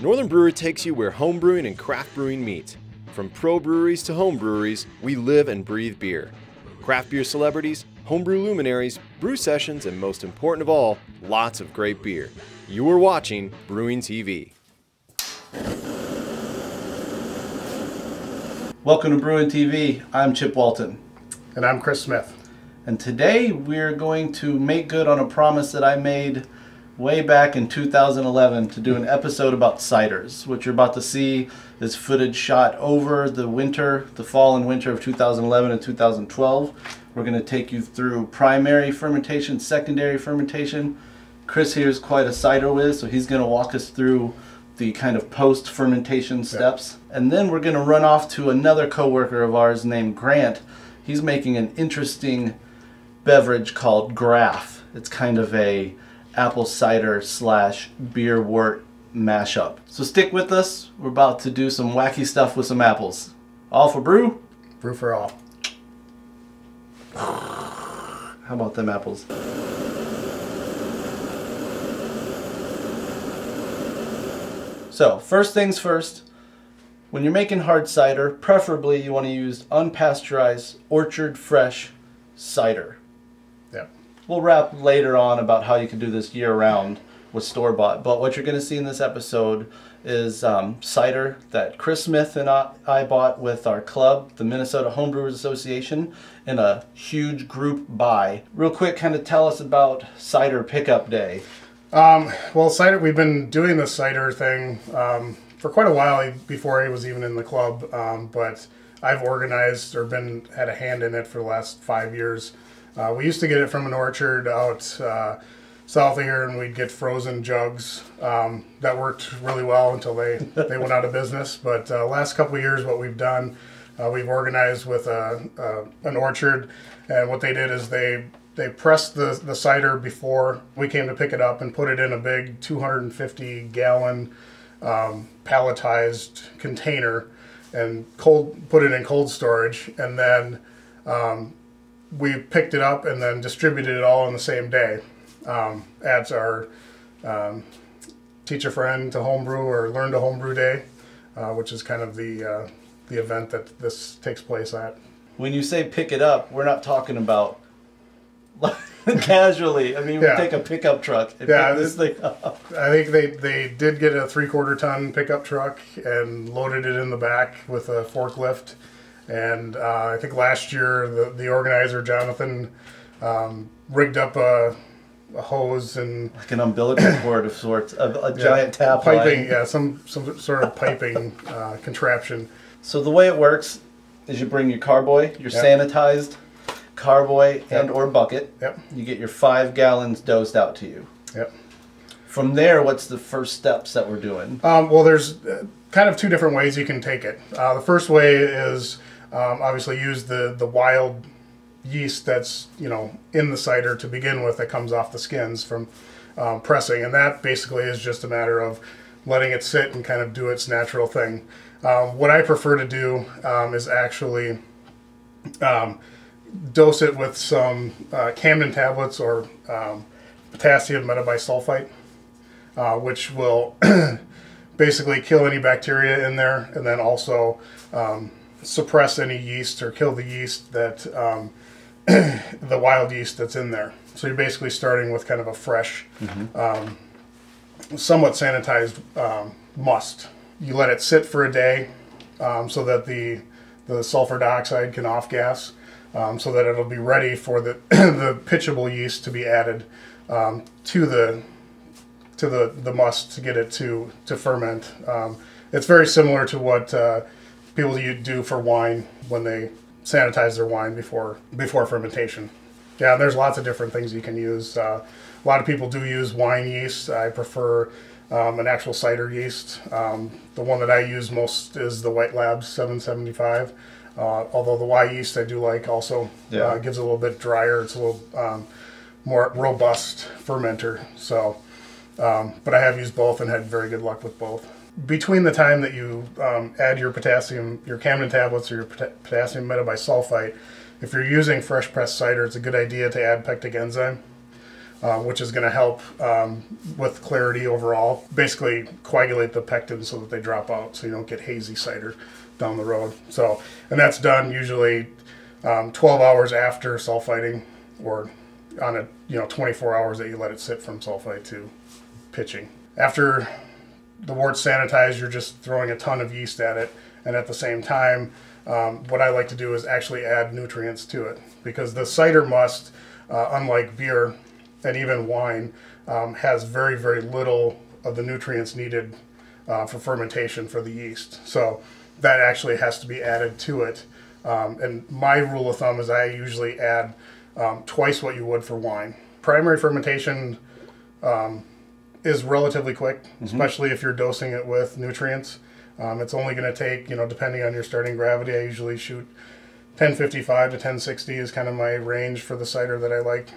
Northern Brewer takes you where home brewing and craft brewing meet. From pro breweries to home breweries, we live and breathe beer. Craft beer celebrities, homebrew luminaries, brew sessions, and most important of all, lots of great beer. You are watching Brewing TV. Welcome to Brewing TV. I'm Chip Walton. And I'm Chris Smith. And today we're going to make good on a promise that I made way back in 2011 to do an episode about ciders. What you're about to see is footage shot over the fall and winter of 2011 and 2012. We're going to take you through primary fermentation, secondary fermentation. Chris here is quite a cider whiz, so he's going to walk us through the kind of post-fermentation steps. And then we're going to run off to another coworker of ours named Grant. He's making an interesting beverage called Graph. It's kind of a apple cider / beer wort mashup. So stick with us. We're about to do some wacky stuff with some apples. All for brew? Brew for all. How about them apples? So first things first, when you're making hard cider, preferably you want to use unpasteurized, orchard fresh cider. Yep. We'll wrap later on about how you can do this year-round with store-bought. But what you're going to see in this episode is cider that Chris Smith and I bought with our club, the Minnesota Homebrewers Association, in a huge group buy. Real quick, kind of tell us about Cider Pickup Day. Well, cider, we've been doing this cider thing for quite a while before I was even in the club, but I've organized or had a hand in it for the last 5 years. We used to get it from an orchard out south of here, and we'd get frozen jugs. That worked really well until they went out of business. But last couple of years, what we've done, we've organized with an orchard, and what they did is they pressed the cider before we came to pick it up and put it in a big 250-gallon palletized container and put it in cold storage, and then we picked it up and then distributed it all on the same day. At our Teach a Friend to Homebrew or Learn to Homebrew Day, which is kind of the event that this takes place at. When you say pick it up, we're not talking about casually. I mean, we take a pickup truck and pick this thing up. I think they did get a 3/4 ton pickup truck and loaded it in the back with a forklift. And I think last year the organizer, Jonathan, rigged up a hose and like an umbilical cord of sorts, a giant tap piping, line. some sort of piping contraption. So the way it works is you bring your carboy, your sanitized carboy and or bucket. Yep. You get your 5 gallons dosed out to you. Yep. From there, what's the first steps that we're doing? Well, there's kind of 2 different ways you can take it. The first way is obviously use the wild yeast that's in the cider to begin with, that comes off the skins from pressing, and that basically is just a matter of letting it sit and kind of do its natural thing. What I prefer to do is actually dose it with some Camden tablets or potassium metabisulfite, which will basically kill any bacteria in there, and then also suppress any yeast or kill the yeast that the wild yeast that's in there. So you're basically starting with kind of a fresh, somewhat sanitized must. You let it sit for a day so that the sulfur dioxide can off gas, so that it'll be ready for the pitchable yeast to be added to the must to get it to ferment. It's very similar to what people do for wine when they sanitize their wine before fermentation. Yeah, there's lots of different things you can use. A lot of people do use wine yeast. I prefer an actual cider yeast. The one that I use most is the White Labs 775. Although the Y yeast I do like also. Gives it a little bit drier. It's a little more robust fermenter. So, but I have used both and had very good luck with both. Between the time that you add your Camden tablets or your potassium metabisulfite, if you're using fresh pressed cider, it's a good idea to add pectic enzyme. which is going to help with clarity overall. Basically coagulate the pectins so that they drop out so you don't get hazy cider down the road. So, and that's done usually 12 hours after sulfiting, or on a 24 hours that you let it sit from sulfite to pitching. After the wort's sanitized, you're just throwing a ton of yeast at it, and at the same time, what I like to do is actually add nutrients to it, because the cider must, unlike beer and even wine, has very, very little of the nutrients needed for fermentation for the yeast. So that actually has to be added to it. And my rule of thumb is I usually add twice what you would for wine. Primary fermentation is relatively quick, especially if you're dosing it with nutrients. It's only going to take, depending on your starting gravity, I usually shoot 1055 to 1060 is kind of my range for the cider that I like.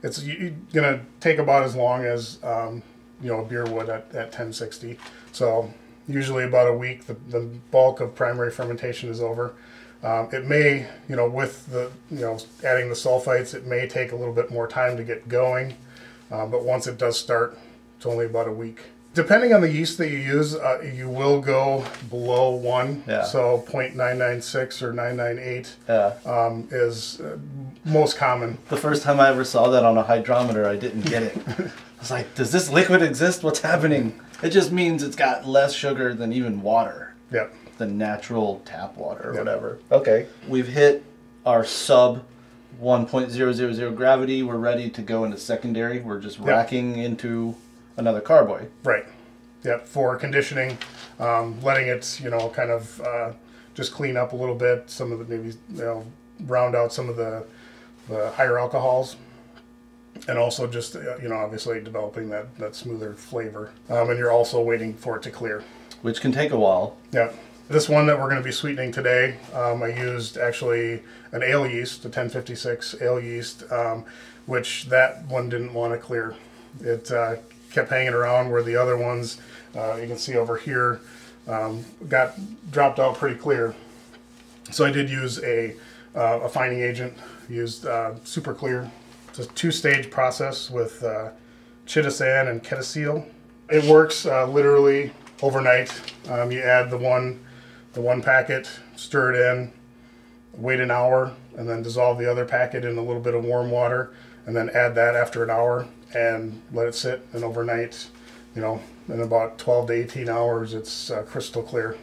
It's going to take about as long as a beer would at 1060. So usually about a week, the bulk of primary fermentation is over. It may, with the, adding the sulfites, it may take a little bit more time to get going. But once it does start, it's only about a week. Depending on the yeast that you use, you will go below 1. Yeah. So 0.996 or 998 is most common. The first time I ever saw that on a hydrometer, I didn't get it. I was like, does this liquid exist? What's happening? It just means it's got less sugar than even water. Yep. Than natural tap water or Yep. whatever. Okay. We've hit our sub 1.000 gravity. We're ready to go into secondary. We're just racking into another carboy. Right. Yep. For conditioning, letting it, kind of just clean up a little bit. Some of the maybe, round out some of the higher alcohols, and also just obviously developing that smoother flavor. And you're also waiting for it to clear, which can take a while. Yeah. This one that we're going to be sweetening today, I used actually an ale yeast, a 1056 ale yeast, which that one didn't want to clear. It kept hanging around where the other ones, you can see over here, got dropped out pretty clear. So I did use a fining agent, used Super Clear. It's a 2-stage process with chitosan and ketosyl. It works literally overnight. You add the one packet, stir it in, wait an hour, and then dissolve the other packet in a little bit of warm water, and then add that after an hour and let it sit. And overnight, in about 12 to 18 hours, it's crystal clear.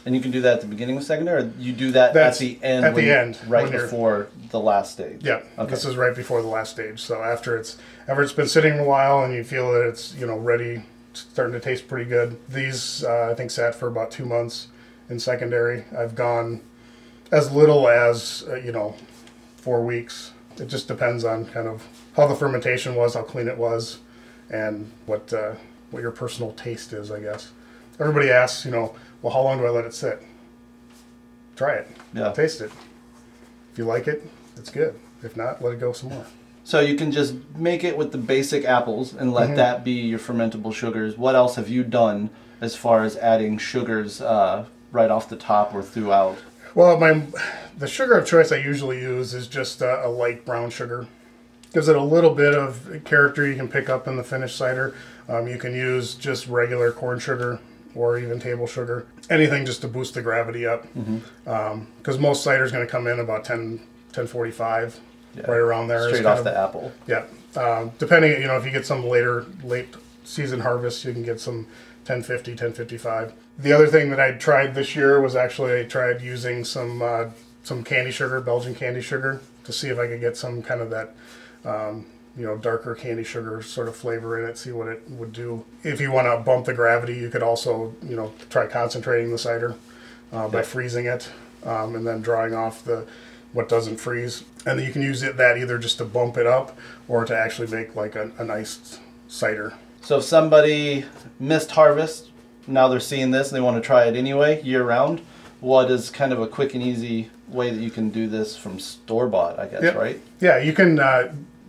And you can do that at the beginning of secondary, or you do that at the end? At the end, right before the last stage. Yeah, okay. This is right before the last stage. So after it's been sitting a while and you feel that it's ready, starting to taste pretty good. These I think sat for about 2 months in secondary. I've gone as little as 4 weeks. It just depends on kind of how the fermentation was, how clean it was, and what your personal taste is, I guess. Everybody asks, well, how long do I let it sit? Try it. Yeah. Taste it. If you like it, it's good. If not, let it go some more. So you can just make it with the basic apples and let that be your fermentable sugars. What else have you done as far as adding sugars right off the top or throughout? Well, the sugar of choice I usually use is just a light brown sugar. Gives it a little bit of character you can pick up in the finished cider. You can use just regular corn sugar or even table sugar. Anything just to boost the gravity up. Because most cider is going to come in about 1045, right around there. Straight off the apple. Yeah. Depending, if you get some late season harvest, you can get some 1050, 1055. The other thing that I tried this year was actually I tried using some candy sugar, Belgian candy sugar, to see if I could get some kind of that darker candy sugar sort of flavor in it, see what it would do. If you want to bump the gravity, you could also try concentrating the cider by freezing it and then drawing off what doesn't freeze. And then you can use that either just to bump it up or to actually make like a nice cider. So if somebody missed harvest, now they're seeing this and they want to try it anyway, year round, what is kind of a quick and easy way that you can do this from store-bought, I guess, right? Yeah, you can,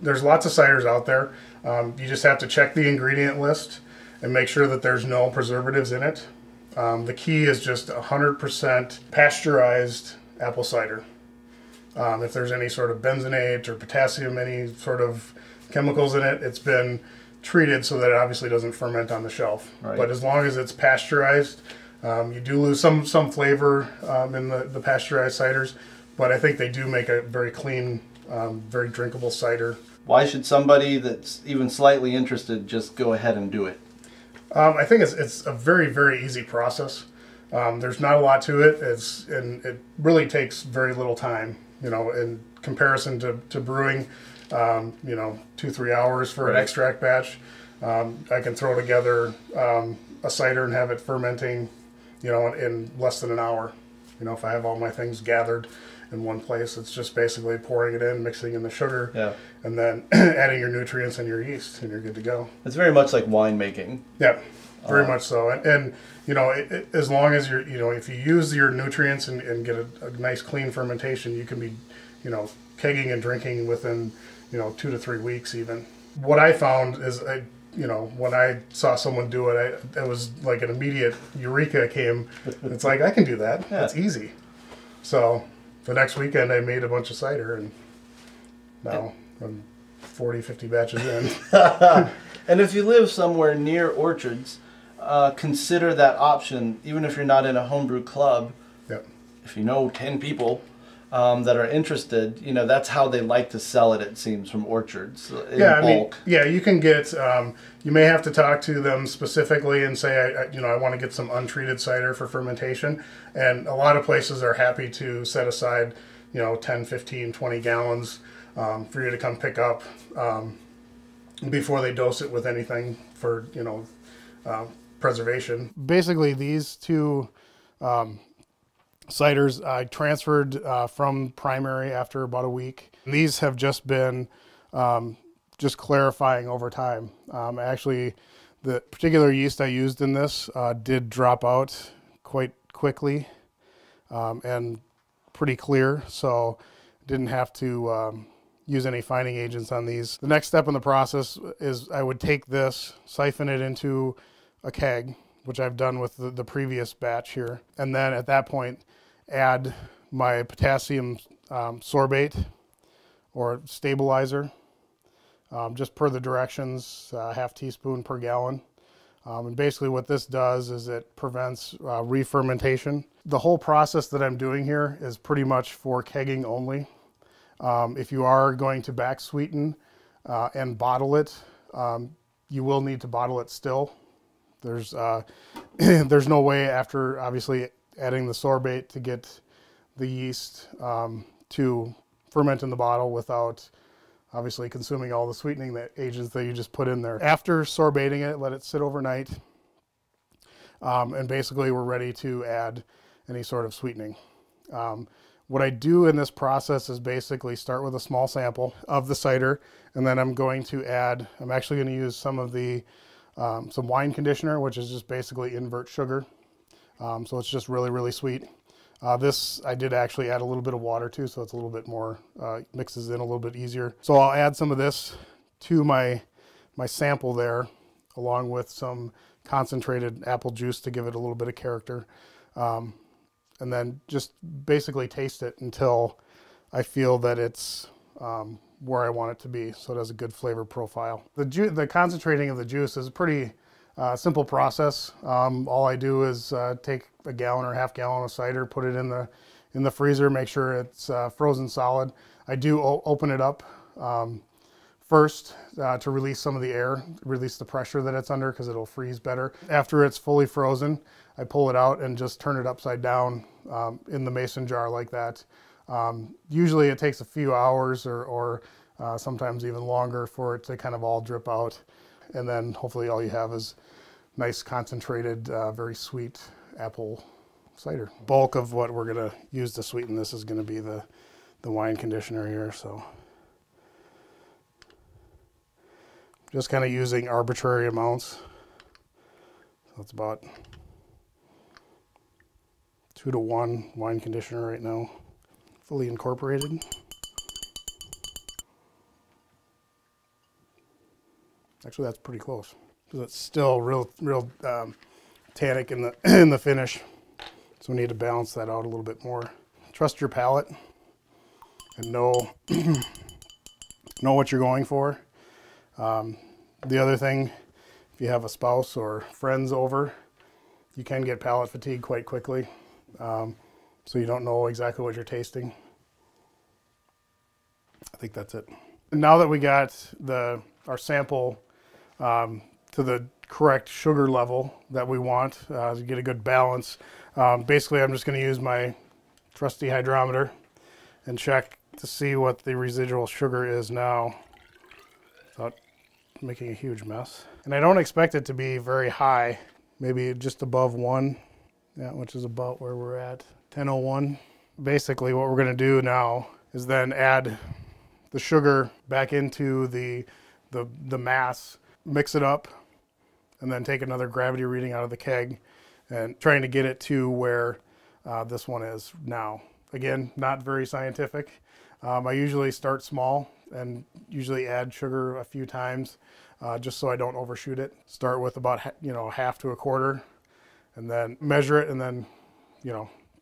there's lots of ciders out there. You just have to check the ingredient list and make sure that there's no preservatives in it. The key is just 100% pasteurized apple cider. If there's any sort of benzenate or potassium, any sort of chemicals in it, it's been treated so that it obviously doesn't ferment on the shelf. Right. But as long as it's pasteurized, you do lose some flavor in the pasteurized ciders, but I think they do make a very clean, very drinkable cider. Why should somebody that's even slightly interested just go ahead and do it? I think it's a very, very easy process. There's not a lot to it. And it really takes very little time, in comparison to brewing, 2-3 hours for an extract batch. I can throw together a cider and have it fermenting, in less than an hour. If I have all my things gathered in one place, it's just basically pouring it in, mixing in the sugar, and then adding your nutrients and your yeast, and you're good to go. It's very much like winemaking. Yeah, very much so. And as long as you're, if you use your nutrients and get a nice clean fermentation, you can be, kegging and drinking within, 2 to 3 weeks even. What I found is, when I saw someone do it, it was like an immediate eureka came. It's like, I can do that. Yeah. It's easy. So the next weekend I made a bunch of cider, and now I'm 40, 50 batches in. And if you live somewhere near orchards, consider that option, even if you're not in a homebrew club. Yep. If you know 10 people that are interested, that's how they like to sell it, it seems, from orchards in bulk. You can get, you may have to talk to them specifically and say, I want to get some untreated cider for fermentation. And a lot of places are happy to set aside, 10, 15, 20 gallons for you to come pick up before they dose it with anything for, preservation. Basically, these two ciders I transferred from primary after about a week. These have just been just clarifying over time. Actually, the particular yeast I used in this did drop out quite quickly and pretty clear, so didn't have to use any fining agents on these. The next step in the process is I would take this, siphon it into a keg, which I've done with the previous batch here, and then at that point add my potassium sorbate or stabilizer, just per the directions, ½ teaspoon per gallon. And basically what this does is it prevents re-fermentation. The whole process that I'm doing here is pretty much for kegging only. If you are going to back sweeten and bottle it, you will need to bottle it still. There's no way, after obviously adding the sorbate, to get the yeast to ferment in the bottle without obviously consuming all the sweetening agents that you just put in there. After sorbating it, let it sit overnight, and basically we're ready to add any sort of sweetening. What I do in this process is basically start with a small sample of the cider, and then I'm going to add, I'm actually going to use some of the some wine conditioner, which is just basically invert sugar. So it's just really, really sweet. This I did actually add a little bit of water to, so it's a little bit more, mixes in a little bit easier. So I'll add some of this to my sample there, along with some concentrated apple juice to give it a little bit of character. And then just basically taste it until I feel that it's where I want it to be, so it has a good flavor profile. The concentrating of the juice is a pretty simple process. All I do is take a gallon or ½ gallon of cider, put it in the freezer, make sure it's frozen solid. I do open it up first to release some of the air, release the pressure that it's under, because it'll freeze better. After it's fully frozen, I pull it out and just turn it upside down in the mason jar like that. Usually it takes a few hours or sometimes even longer for it to kind of all drip out. And then hopefully all you have is nice concentrated, very sweet apple cider. Bulk of what we're gonna use to sweeten this is gonna be the wine conditioner here. So just kind of using arbitrary amounts. So it's about 2 to 1 wine conditioner right now, fully incorporated. Actually, that's pretty close, because it's still real tannic in the finish. So we need to balance that out a little bit more. Trust your palate and know what you're going for. The other thing, if you have a spouse or friends over, you can get palate fatigue quite quickly, so you don't know exactly what you're tasting. I think that's it. And now that we got our sample to the correct sugar level that we want to get a good balance, basically I'm just going to use my trusty hydrometer and check to see what the residual sugar is now without making a huge mess. And I don't expect it to be very high, maybe just above 1, yeah, which is about where we're at, 10:01. Basically what we're going to do now is then add the sugar back into the mass, mix it up, and then take another gravity reading out of the keg and trying to get it to where this one is now. Again, not very scientific. I usually start small and usually add sugar a few times just so I don't overshoot it. Start with about half to a quarter and then measure it, and then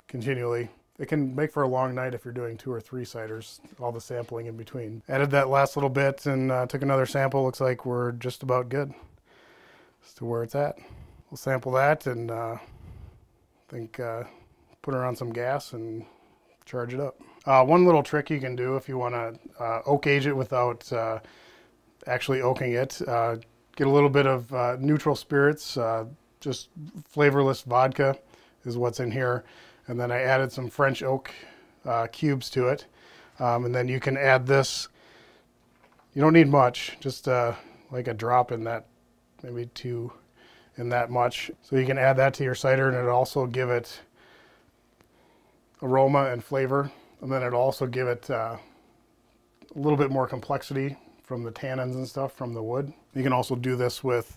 continually. It can make for a long night if you're doing 2 or 3 ciders, all the sampling in between. Added that last little bit and took another sample. Looks like we're just about good as to where it's at. We'll sample that and put her on some gas and charge it up. One little trick you can do if you want to oak age it without actually oaking it, get a little bit of neutral spirits, just flavorless vodka is what's in here. And then I added some French oak cubes to it. And then you can add this. You don't need much, just like a drop in that, maybe 2 in that much. So you can add that to your cider, and it'll also give it aroma and flavor. And then it'll also give it a little bit more complexity from the tannins and stuff from the wood. You can also do this with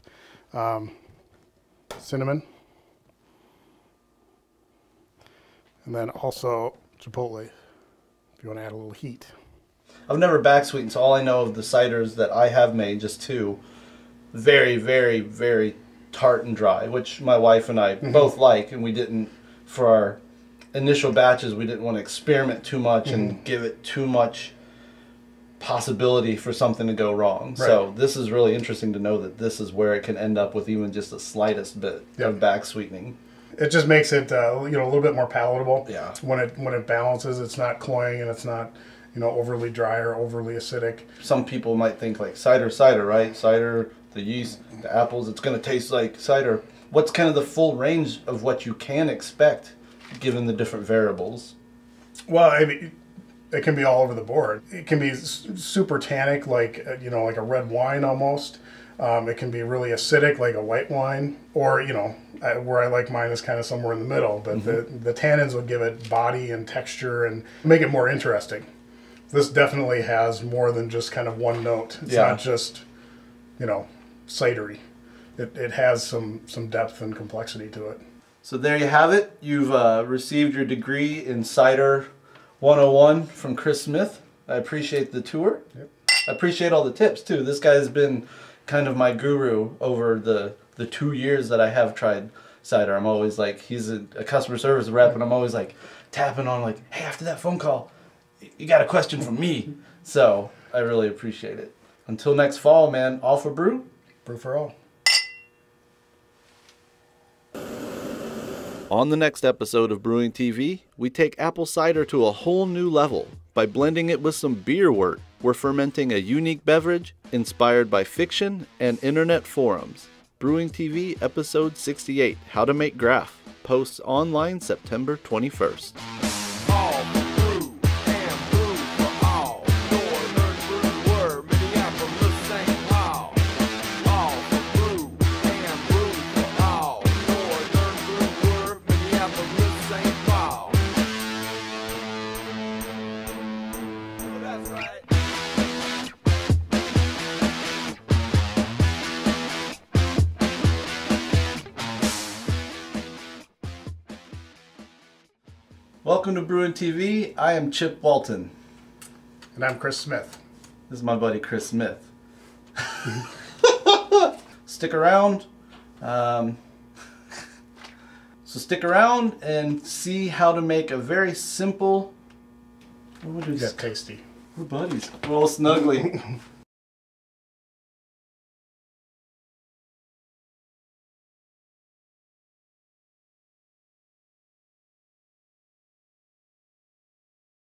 cinnamon. And then also chipotle, if you want to add a little heat. I've never back-sweetened, so all I know of the ciders that I have made, just 2, very, very, very tart and dry, which my wife and I both like, and we didn't, for our initial batches, we didn't want to experiment too much and give it too much possibility for something to go wrong. Right. So this is really interesting to know that this is where it can end up with even just the slightest bit of back-sweetening. It just makes it a little bit more palatable. Yeah. When it balances, it's not cloying and it's not overly dry or overly acidic. Some people might think like cider, right? Cider, the yeast, the apples, it's going to taste like cider. What's kind of the full range of what you can expect given the different variables? Well, I mean, it can be all over the board. It can be super tannic, like like a red wine almost. It can be really acidic, like a white wine, or where I like mine is kind of somewhere in the middle. But the tannins would give it body and texture and make it more interesting. This definitely has more than just kind of one note. It's not just cidery. It has some depth and complexity to it. So there you have it. You've received your degree in Cider 101 from Chris Smith. I appreciate the tour. Yep. I appreciate all the tips too. This guy's been kind of my guru over the 2 years that I have tried cider. I'm always like, he's a customer service rep, and I'm always like tapping on like, hey, after that phone call, you got a question from me. So I really appreciate it. Until next fall, man, all for brew, brew for all. On the next episode of Brewing TV, we take apple cider to a whole new level by blending it with some beer wort. We're fermenting a unique beverage inspired by fiction and internet forums. Brewing TV episode 68, How to Make Graph, posts online September 21st. Welcome to Brewing TV. I am Chip Walton. And I'm Chris Smith. This is my buddy Chris Smith. Stick around. So stick around and see how to make a very simple... What is tasty? We're buddies. We're all snuggly.